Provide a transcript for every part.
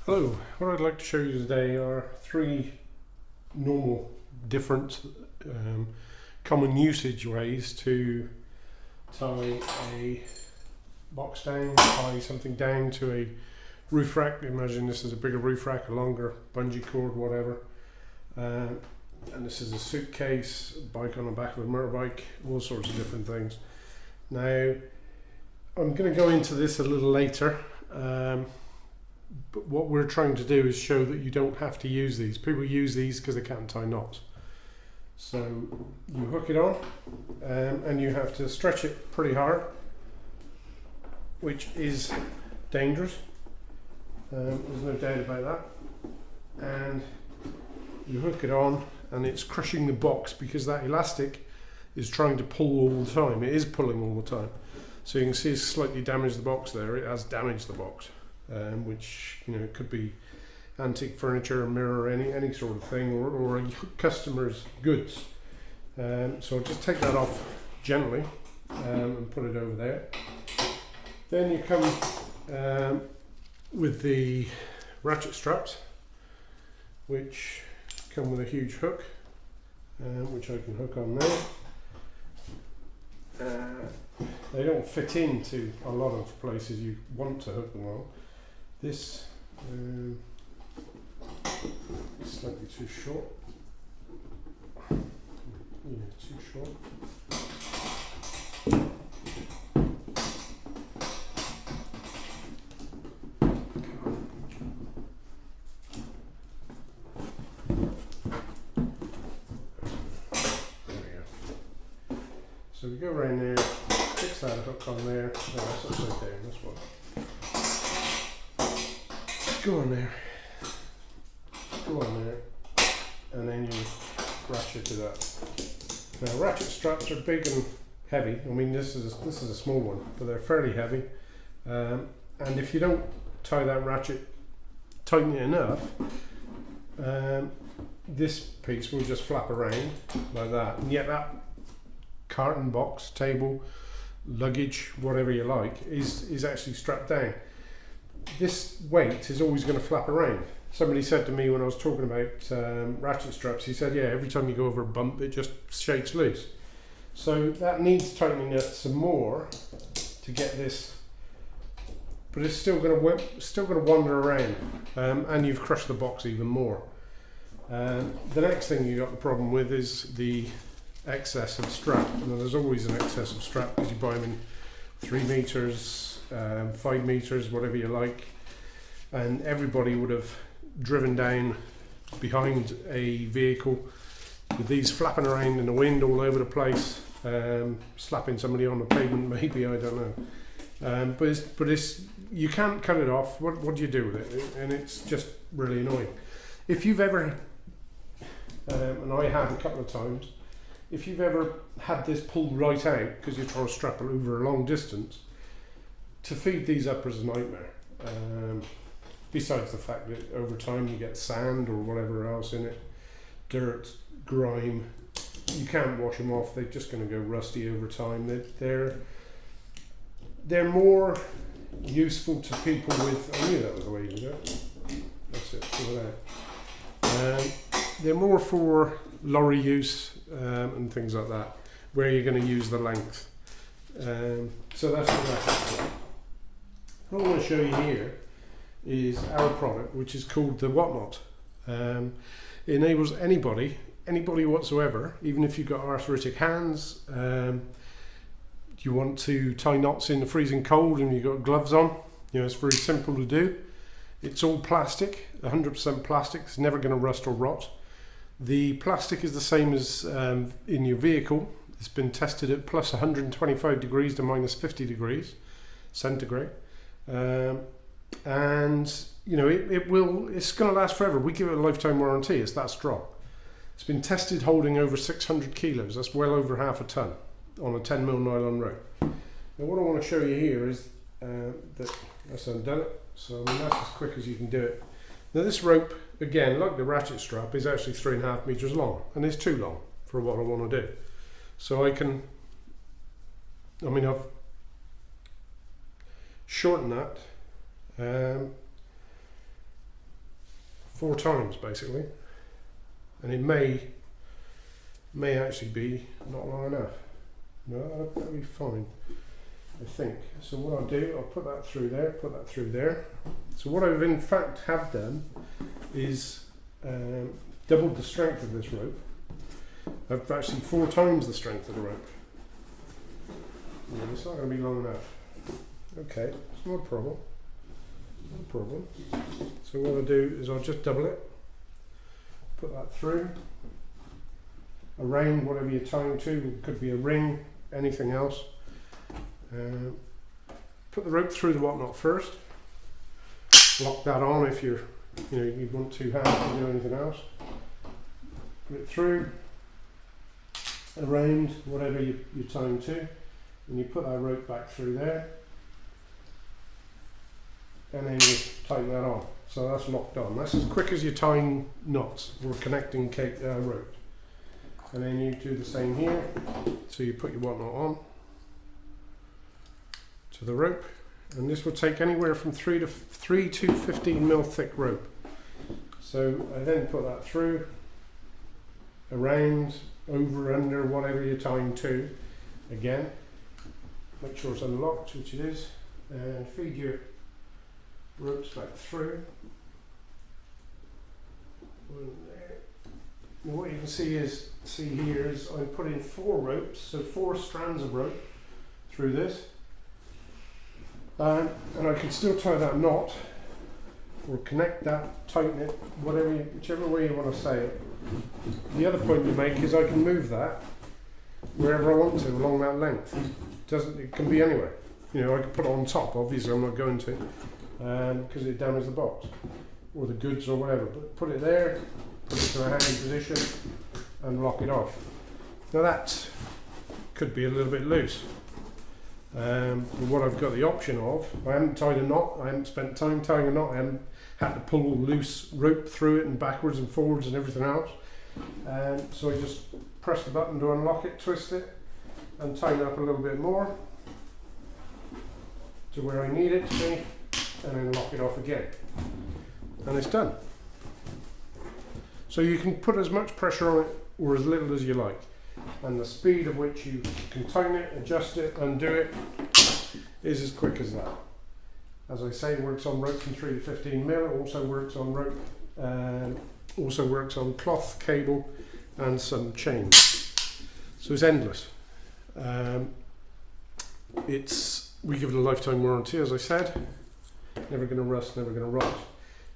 Hello, what I'd like to show you today are three normal, different, common usage ways to tie a box down, tie something down to a roof rack. Imagine this is a bigger roof rack, a longer bungee cord, whatever. And this is a suitcase, bike on the back of a motorbike, all sorts of different things. Now, I'm going to go into this a little later. But what we're trying to do is show that you don't have to use these. People use these because they can't tie knots. So you hook it on and you have to stretch it pretty hard, which is dangerous. There's no doubt about that. And you hook it on and it's crushing the box because that elastic is trying to pull all the time. It is pulling all the time. So you can see it's slightly damaged the box there. It has damaged the box. Which could be antique furniture, a mirror, any sort of thing, or a customer's goods. So I'll just take that off gently and put it over there. Then you come with the ratchet straps, which come with a huge hook, which I can hook on there. They don't fit into a lot of places you want to hook them on. This is slightly too short. Yeah, too short. There we go. So we go around there, fix that hook on there. Oh, that's upside down, this one. Go on there, and then you ratchet it up. Now ratchet straps are big and heavy. I mean this is a small one, but they're fairly heavy. And if you don't tie that ratchet tightly enough, this piece will just flap around like that. And yet that carton box, table, luggage, whatever you like, is actually strapped down. This weight is always going to flap around. Somebody said to me when I was talking about ratchet straps, he said, yeah, every time you go over a bump, it just shakes loose. So that needs tightening up some more to get this, but it's still going to wander around, and you've crushed the box even more. The next thing you got the problem with is the excess of strap. Now, there's always an excess of strap because you buy them in 3 meters. 5 meters, whatever you like, and everybody would have driven down behind a vehicle with these flapping around in the wind all over the place, slapping somebody on the pavement, maybe, I don't know. But you can't cut it off. What do you do with it? And it's just really annoying. If you've ever, and I have a couple of times, if you've ever had this pulled right out because you're trying to strap it over a long distance, to feed these up is a nightmare. Besides the fact that over time you get sand or whatever else in it, dirt, grime, you can't wash them off. They're just going to go rusty over time. They're more useful to people with. I knew that was the way you do it. That's it. Pull it out. They're more for lorry use and things like that, where you're going to use the length. So that's the ratchet. What I want to show you here is our product, which is called the Whatnot. It enables anybody whatsoever, even if you've got arthritic hands, you want to tie knots in the freezing cold and you've got gloves on, it's very simple to do. It's all plastic, 100% plastic, it's never going to rust or rot. The plastic is the same as in your vehicle. It's been tested at plus 125 degrees to minus 50 degrees centigrade. And it's going to last forever. We give it a lifetime warranty. It's that strong. It's been tested holding over 600 kilos. That's well over half a ton on a 10mm nylon rope. Now what I want to show you here is that's undone it. So I mean that's as quick as you can do it. Now this rope, again, like the ratchet strap, is actually 3.5 meters long, and it's too long for what I want to do. So I've shortened that 4 times basically, and it may actually be not long enough. No, that'll be fine, I think. So what I'll do, I'll put that through there, put that through there. So what I've in fact have done is doubled the strength of this rope. I've actually 4 times the strength of the rope. It's not going to be long enough. Okay, it's not a problem. No problem. So what I'll do is I'll just double it, put that through, around whatever you're tying to. It could be a ring, anything else. Put the rope through the whatnot first. Lock that on if you want 2 hands to do anything else. Put it through, around whatever you're tying to, and you put that rope back through there, and then you tighten that on. So that's locked on. That's as quick as you're tying knots or connecting rope. And then you do the same here. So you put your whatnot on to the rope, and this will take anywhere from 3 to 15 mil thick rope. So I then put that through, around, over, under, whatever you're tying to. Again, make sure it's unlocked, which it is, and feed your ropes back through. And what you can see here is I put in 4 ropes, so 4 strands of rope through this, and I can still tie that knot or connect that, tighten it, whichever way you want to say it. The other point you make is I can move that wherever I want to along that length. It can be anywhere. I can put it on top. Obviously, I'm not going to because it damages the box or the goods or whatever. But put it there, put it to a hanging position, and lock it off. Now that could be a little bit loose. But what I've got the option of, I haven't tied a knot. I haven't spent time tying a knot. I haven't had to pull loose rope through it and backwards and forwards and everything else. So I just press the button to unlock it, twist it, and tighten up a little bit more to where I need it to be, and then lock it off again. And it's done. So you can put as much pressure on it or as little as you like. And the speed at which you can tighten it, adjust it, undo it is as quick as that. As I say, it works on rope from 3 to 15 mil. It also works on rope, also works on cloth, cable, and some chains. So it's endless. We give it a lifetime warranty, as I said. Never going to rust, never going to rot.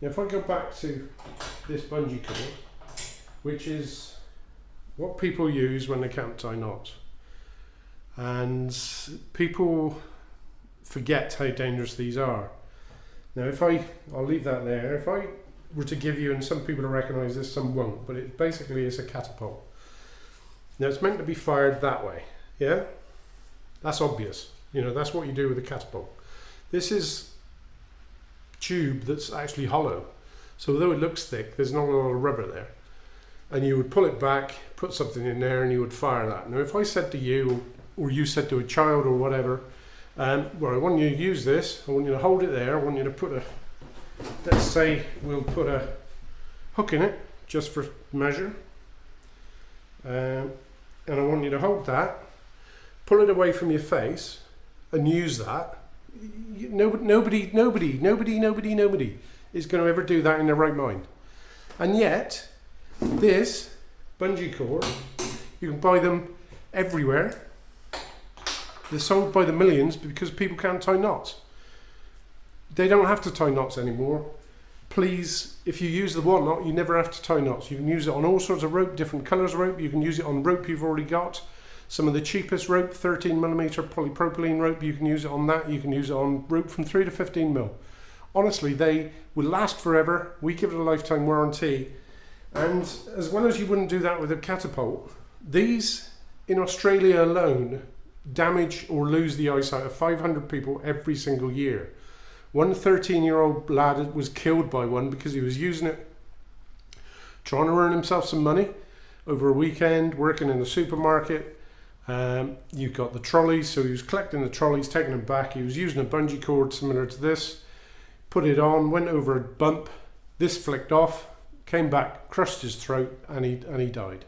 Now, if I go back to this bungee cord, which is what people use when they can't tie knots, and people forget how dangerous these are. Now, I'll leave that there. If I were to give you, and some people will recognise this, some won't, but it basically is a catapult. Now, it's meant to be fired that way, yeah? That's obvious. That's what you do with a catapult. This is tube that's actually hollow. So although it looks thick, there's not a lot of rubber there. And you would pull it back, put something in there, and you would fire that. Now, if I said to you, or you said to a child or whatever, well, I want you to use this, I want you to hold it there, I want you to put let's say we'll put a hook in it, just for measure. And I want you to hold that, pull it away from your face, and use that. Nobody is going to ever do that in their right mind. And yet, this bungee cord, you can buy them everywhere. They're sold by the millions because people can't tie knots. They don't have to tie knots anymore. Please, if you use the whatnot, you never have to tie knots. You can use it on all sorts of rope, different colours of rope. You can use it on rope you've already got. Some of the cheapest rope, 13mm polypropylene rope, you can use it on that. You can use it on rope from 3 to 15 mil. Honestly, they will last forever. We give it a lifetime warranty. And as well as you wouldn't do that with a catapult, these in Australia alone damage or lose the eyesight of 500 people every single year. One 13-year-old lad was killed by one because he was using it, trying to earn himself some money over a weekend, working in the supermarket. You've got the trolleys, so he was collecting the trolleys, taking them back. He was using a bungee cord similar to this, put it on, went over a bump, This flicked off, came back, crushed his throat, and he died.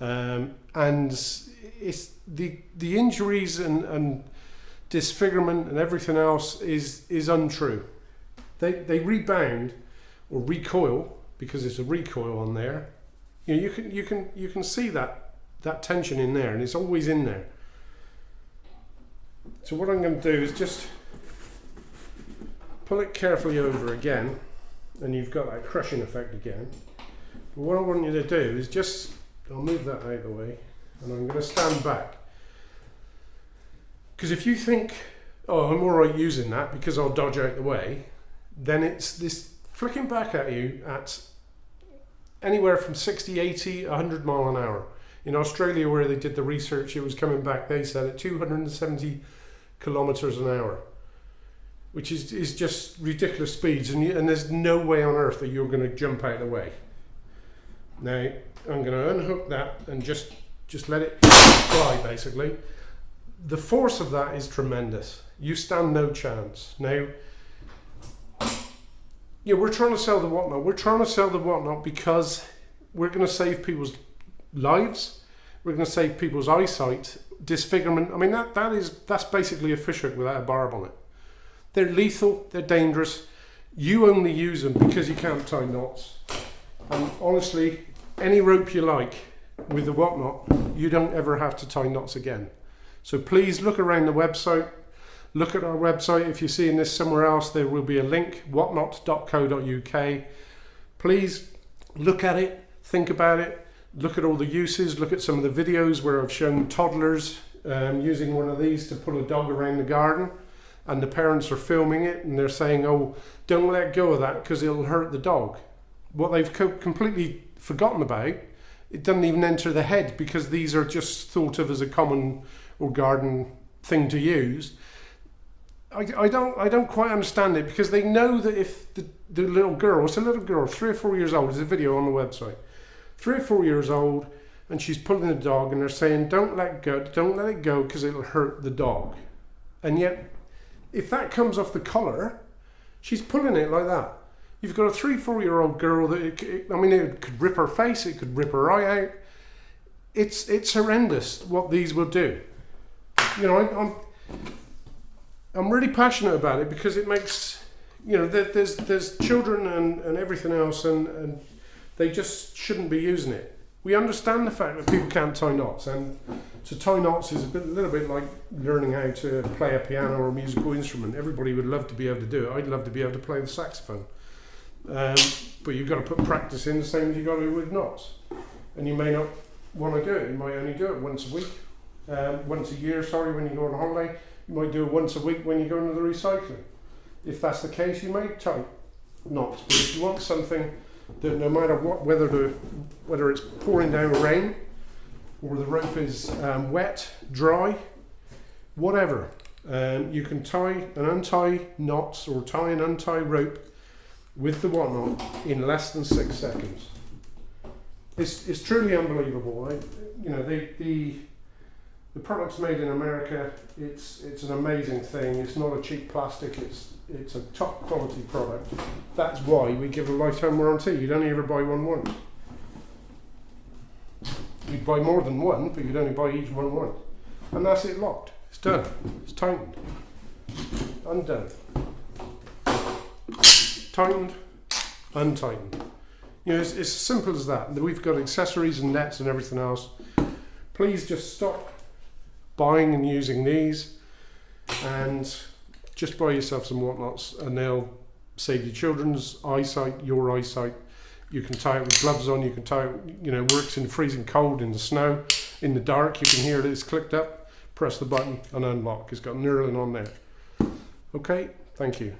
And it's the injuries and disfigurement and everything else is untrue. They rebound or recoil, because there's a recoil on there. You can see that tension in there, and it's always in there. So what I'm going to do is just pull it carefully over again, and you've got that crushing effect again. But what I want you to do is just, I'll move that out of the way, and I'm going to stand back. Because if you think, oh, I'm alright using that because I'll dodge out the way, then it's this flicking back at you at anywhere from 60, 80, 100 mile an hour. In Australia, where they did the research, it was coming back, they said, at 270 kilometers an hour, which is just ridiculous speeds, and there's no way on earth that you're going to jump out of the way. Now, I'm going to unhook that and just let it fly, basically. The force of that is tremendous. You stand no chance. Now, yeah, we're trying to sell the whatnot. We're trying to sell the whatnot because we're going to save people's lives. We're going to save people's eyesight, disfigurement. I mean, that's basically a fishhook without a barb on it. They're lethal. They're dangerous. You only use them because you can't tie knots. And honestly, any rope you like with the whatnot, you don't ever have to tie knots again. So please look around the website. Look at our website. If you're seeing this somewhere else, there will be a link, whatnot.co.uk. Please look at it, think about it, look at all the uses, look at some of the videos where I've shown toddlers using one of these to pull a dog around the garden, and the parents are filming it and they're saying, oh, don't let go of that because it'll hurt the dog. What they've completely forgotten about, it doesn't even enter the head, because these are just thought of as a common or garden thing to use. I don't quite understand it, because they know that if the little girl, it's a little girl, 3 or 4 years old, there's a video on the website, 3 or 4 years old, and she's pulling the dog, and they're saying, don't let it go because it'll hurt the dog. And yet, if that comes off the collar, she's pulling it like that. You've got a 3 or 4 year old girl that it could rip her face, it could rip her eye out. It's horrendous what these will do. You know, I'm really passionate about it, because it makes, you know, there's children and everything else, and they just shouldn't be using it. We understand the fact that people can't tie knots, and to tie knots is a little bit like learning how to play a piano or a musical instrument. Everybody would love to be able to do it. I'd love to be able to play the saxophone. But you've got to put practice in, the same as you've got to do with knots. And you may not want to do it. You might only do it once a week, once a year, when you go on holiday. You might do it once a week when you go into the recycling. If that's the case, you may tie knots. But if you want something that no matter what, whether it's pouring down rain or the rope is wet, dry, whatever, you can tie and untie knots or tie and untie rope with the whatnot in less than 6 seconds. It's truly unbelievable. You know, the product's made in America. It's an amazing thing. It's not a cheap plastic. It's a top quality product. That's why we give a lifetime warranty. You'd only ever buy one once. You'd buy more than one, but you'd only buy each one once. And that's it, locked. It's done. It's tightened. Undone. Tightened. Untightened. You know, it's as simple as that. We've got accessories and nets and everything else. Please just stop buying and using these, and just buy yourself some whatnots, and they'll save your children's eyesight, your eyesight. You can tie it with gloves on. You can tie it, you know, works in freezing cold, in the snow, in the dark. You can hear it. It's clicked up. Press the button and unlock. It's got knurling on there. Okay, thank you.